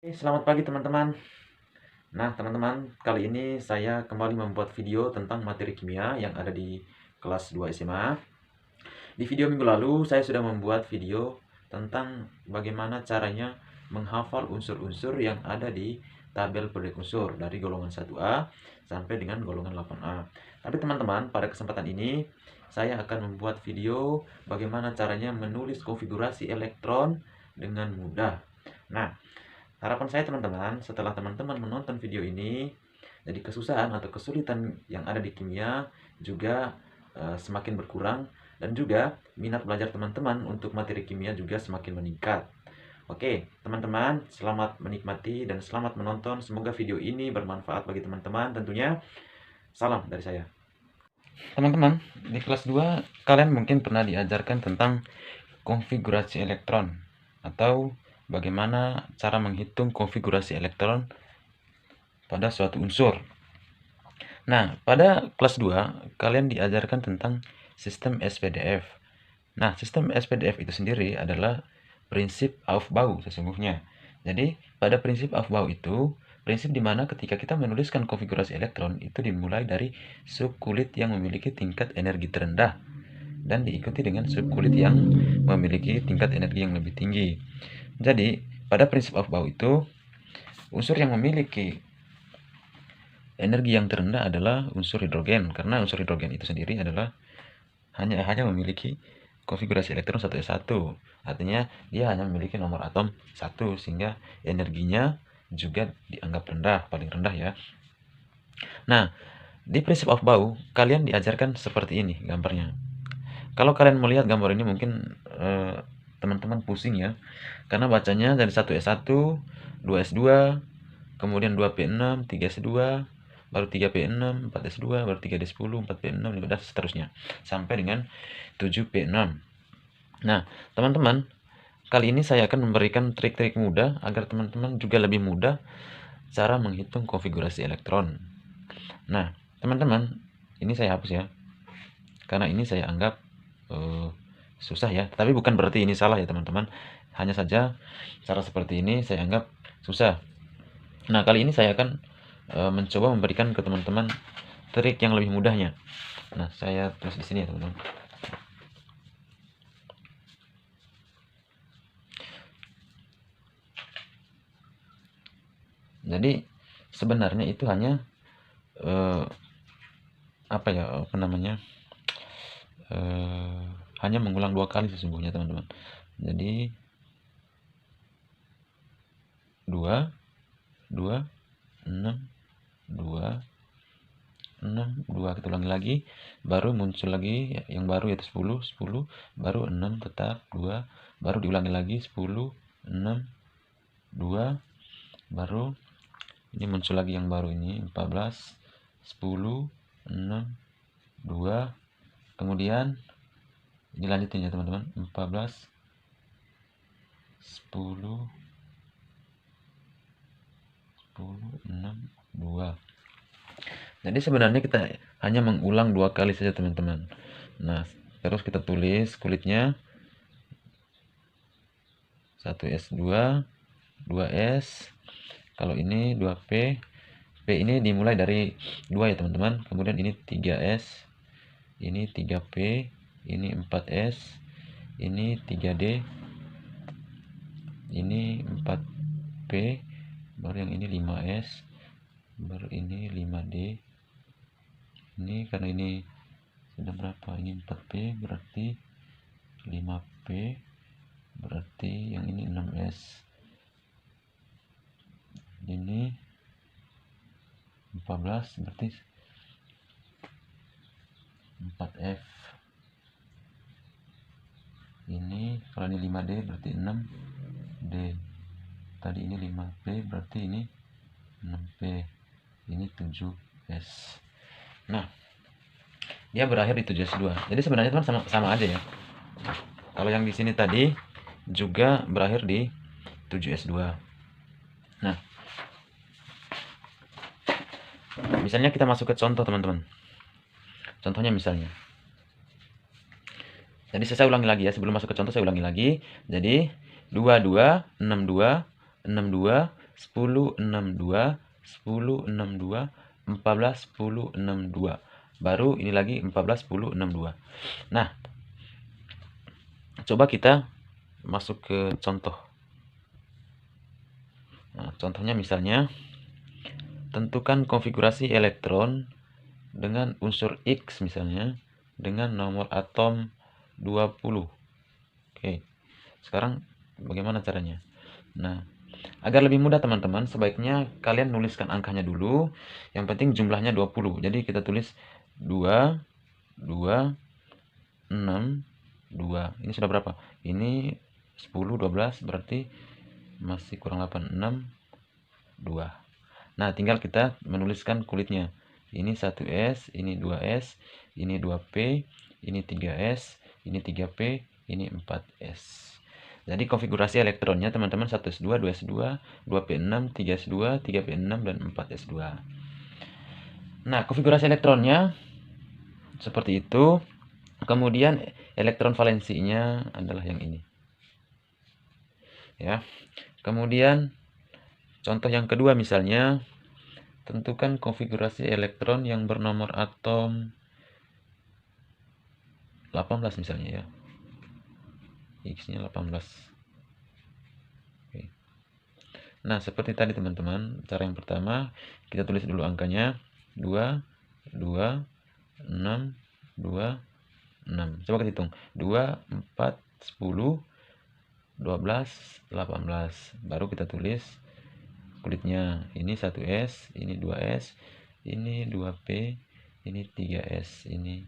Selamat pagi teman-teman. Nah teman-teman, kali ini saya kembali membuat video tentang materi kimia yang ada di kelas 2 SMA. Di video minggu lalu saya sudah membuat video tentang bagaimana caranya menghafal unsur-unsur yang ada di tabel periode unsur dari golongan 1A sampai dengan golongan 8A. Tapi teman-teman, pada kesempatan ini saya akan membuat video bagaimana caranya menulis konfigurasi elektron dengan mudah. Nah, harapan saya teman-teman, setelah teman-teman menonton video ini, jadi kesusahan atau kesulitan yang ada di kimia juga semakin berkurang, dan juga minat belajar teman-teman untuk materi kimia juga semakin meningkat. Oke, teman-teman, selamat menikmati dan selamat menonton. Semoga video ini bermanfaat bagi teman-teman. Tentunya salam dari saya. Teman-teman, di kelas 2 kalian mungkin pernah diajarkan tentang konfigurasi elektron atau bagaimana cara menghitung konfigurasi elektron pada suatu unsur. Nah, pada kelas 2 kalian diajarkan tentang sistem SPDF. Nah, sistem SPDF itu sendiri adalah prinsip Aufbau sesungguhnya. Jadi, pada prinsip Aufbau itu, prinsip di mana ketika kita menuliskan konfigurasi elektron itu dimulai dari subkulit yang memiliki tingkat energi terendah dan diikuti dengan subkulit yang memiliki tingkat energi yang lebih tinggi. Jadi, pada prinsip Aufbau itu, unsur yang memiliki energi yang terendah adalah unsur hidrogen, karena unsur hidrogen itu sendiri adalah hanya memiliki konfigurasi elektron 1s1. Artinya dia hanya memiliki nomor atom 1 sehingga energinya juga dianggap rendah, paling rendah ya. Nah, di prinsip Aufbau kalian diajarkan seperti ini gambarnya. Kalau kalian melihat gambar ini mungkin teman-teman pusing ya, karena bacanya dari 1s1, 2s2, kemudian 2p6, 3s2, baru 3p6, 4s2, baru 3d10, 4p6, dan seterusnya sampai dengan 7p6. Nah, teman-teman, kali ini saya akan memberikan trik-trik mudah agar teman-teman juga lebih mudah cara menghitung konfigurasi elektron. Nah, teman-teman, ini saya hapus ya, karena ini saya anggap susah ya, tapi bukan berarti ini salah ya teman-teman. Hanya saja cara seperti ini saya anggap susah. Nah, kali ini saya akan mencoba memberikan ke teman-teman trik yang lebih mudahnya. Nah, saya tulis di sini ya teman-teman. Jadi sebenarnya itu hanya hanya mengulang 2 kali sesungguhnya teman-teman. Jadi 2 2 6 2 6 2 kita ulangi lagi, baru muncul lagi yang baru yaitu 10 10, baru 6 tetap 2, baru diulangi lagi 10 6 2, baru ini muncul lagi yang baru ini 14 10 6 2, kemudian ini lanjutin ya teman-teman, 14 10 6 2. Jadi sebenarnya kita hanya mengulang 2 kali saja teman-teman. Nah, terus kita tulis kulitnya 1s2 2s, kalau ini 2p, p ini dimulai dari 2 ya teman-teman, kemudian ini 3s, ini 3p, ini 4s, ini 3d, ini 4p, baru yang ini 5s, baru ini 5d, ini karena ini sudah berapa, ini 4p berarti 5p, berarti yang ini 6s, ini 14 berarti 4f, ini kalau ini 5d berarti 6d, tadi ini 5p berarti ini 6p, ini 7s. Nah, dia berakhir di 7s2. Jadi sebenarnya teman sama aja ya. Kalau yang di sini tadi juga berakhir di 7s2. Nah, misalnya kita masuk ke contoh teman-teman. Contohnya misalnya. Jadi saya ulangi lagi ya, sebelum masuk ke contoh saya ulangi lagi. Jadi 22 62 62 10, 6, 2, 10, 6, 2, 14, 10, 6, 2. Baru ini lagi 14, 10, 6, 2. Nah, coba kita masuk ke contoh. Nah, contohnya misalnya, tentukan konfigurasi elektron dengan unsur X misalnya, dengan nomor atom 20. Oke, sekarang bagaimana caranya? Nah, agar lebih mudah teman-teman, sebaiknya kalian nuliskan angkanya dulu. Yang penting jumlahnya 20. Jadi kita tulis 2, 2, 6, 2. Ini sudah berapa? Ini 10, 12, berarti masih kurang 8, 6, 2. Nah, tinggal kita menuliskan kulitnya. Ini 1S, ini 2S, ini 2P, ini 3S, ini 3P, ini 4S. Jadi konfigurasi elektronnya teman-teman 1S2, 2S2, 2P6, 3S2, 3P6, dan 4S2. Nah, konfigurasi elektronnya seperti itu. Kemudian elektron valensinya adalah yang ini. Ya. Kemudian contoh yang kedua misalnya, tentukan konfigurasi elektron yang bernomor atom 18 misalnya ya. X-nya 18. Oke. Nah, seperti tadi teman-teman, cara yang pertama kita tulis dulu angkanya 2, 2, 6, 2, 6. Coba kita hitung. 2, 4, 10, 12, 18. Baru kita tulis kulitnya. Ini 1S, ini 2S, ini 2P, ini 3S, ini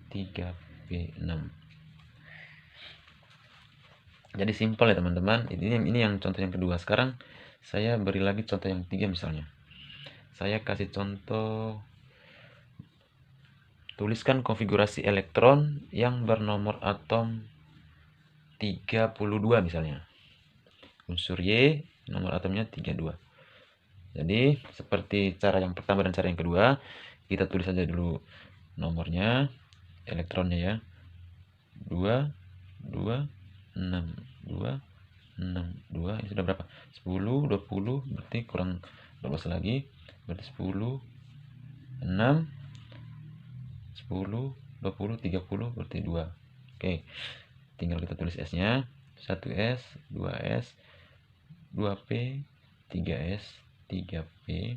3P6. Jadi simpel ya teman-teman. Ini yang contoh yang kedua. Sekarang saya beri lagi contoh yang ketiga misalnya. Saya kasih contoh, tuliskan konfigurasi elektron yang bernomor atom 32 misalnya. Unsur Y, nomor atomnya 32. Jadi seperti cara yang pertama dan cara yang kedua, kita tulis saja dulu nomornya, elektronnya ya. 2, 2, 6, 2, 6, 2. Ini sudah berapa? 10, 20, berarti kurang 12 lagi. Berarti 10, 6, 10, 20, 30, berarti 2. Oke, tinggal kita tulis S-nya. 1S, 2S, 2P, 3S, 3P,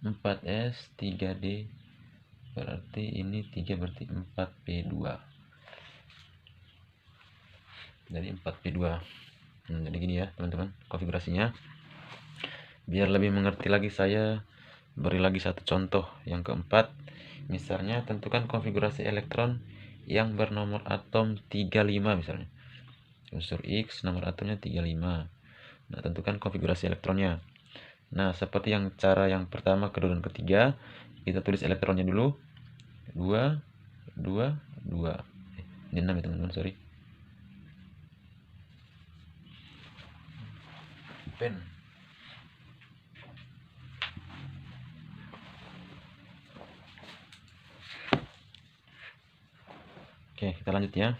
4S, 3D. Berarti ini 3, berarti 4P2. Jadi 4P2. Jadi gini ya teman-teman konfigurasinya. Biar lebih mengerti lagi, saya beri lagi satu contoh yang keempat. Misalnya tentukan konfigurasi elektron yang bernomor atom 35 misalnya. Unsur X nomor atomnya 35. Nah, tentukan konfigurasi elektronnya. Nah, seperti yang cara yang pertama, kedua, dan ketiga, kita tulis elektronnya dulu. 2, 2, 2. Ini 6 ya teman-teman, sorry. Pen. Oke, kita lanjut ya.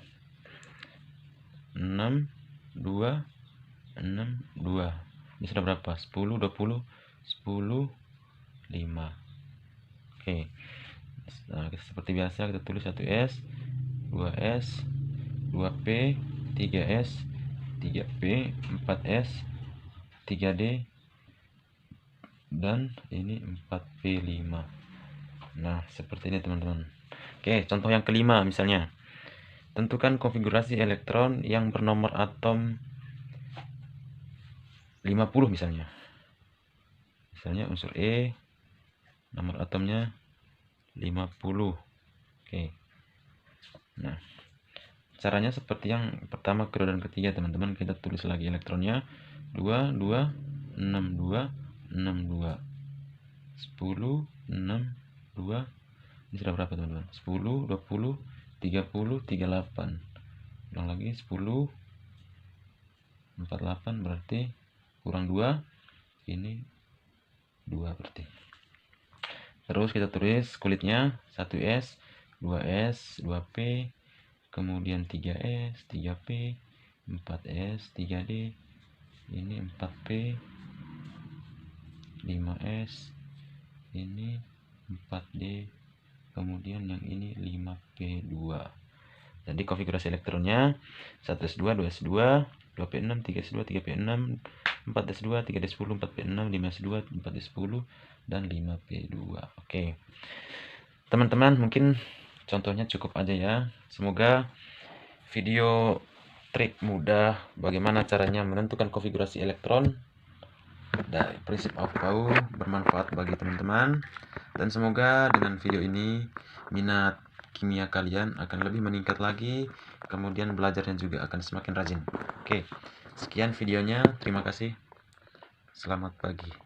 6, 2, 6, 2. Ini sudah berapa? 10, 20, 10, 5. Oke. Nah, seperti biasa kita tulis 1S, 2S, 2P, 3S, 3P, 4S, 3D, dan ini 4P5. Nah, seperti ini teman-teman. Oke, contoh yang kelima misalnya. Tentukan konfigurasi elektron yang bernomor atom 50 misalnya. Misalnya unsur E, nomor atomnya 50. Oke. Nah, caranya seperti yang pertama, kedua, dan ketiga teman-teman. Kita tulis lagi elektronnya. 2, 2, 6, 2, 6, 2. 10, 6, 2. Ini sudah berapa teman-teman? 10, 20, 30, 38. Ulang lagi 10, 48, berarti kurang 2. Ini 2 berarti. Terus kita tulis kulitnya 1S, 2S, 2P, kemudian 3S, 3P, 4S, 3D, ini 4P, 5S, ini 4D, kemudian yang ini 5P2. Jadi konfigurasi elektronnya 1S2, 2S2, 2P6, 3S2, 3P6, 4S2, 3D10, 4P6, 5S2, 4D10, dan 5P2. Oke, teman-teman, mungkin contohnya cukup aja ya. Semoga video trik mudah bagaimana caranya menentukan konfigurasi elektron dari prinsip Aufbau bermanfaat bagi teman-teman, dan semoga dengan video ini minat kimia kalian akan lebih meningkat lagi, kemudian belajarnya juga akan semakin rajin. Oke, sekian videonya, terima kasih, selamat pagi.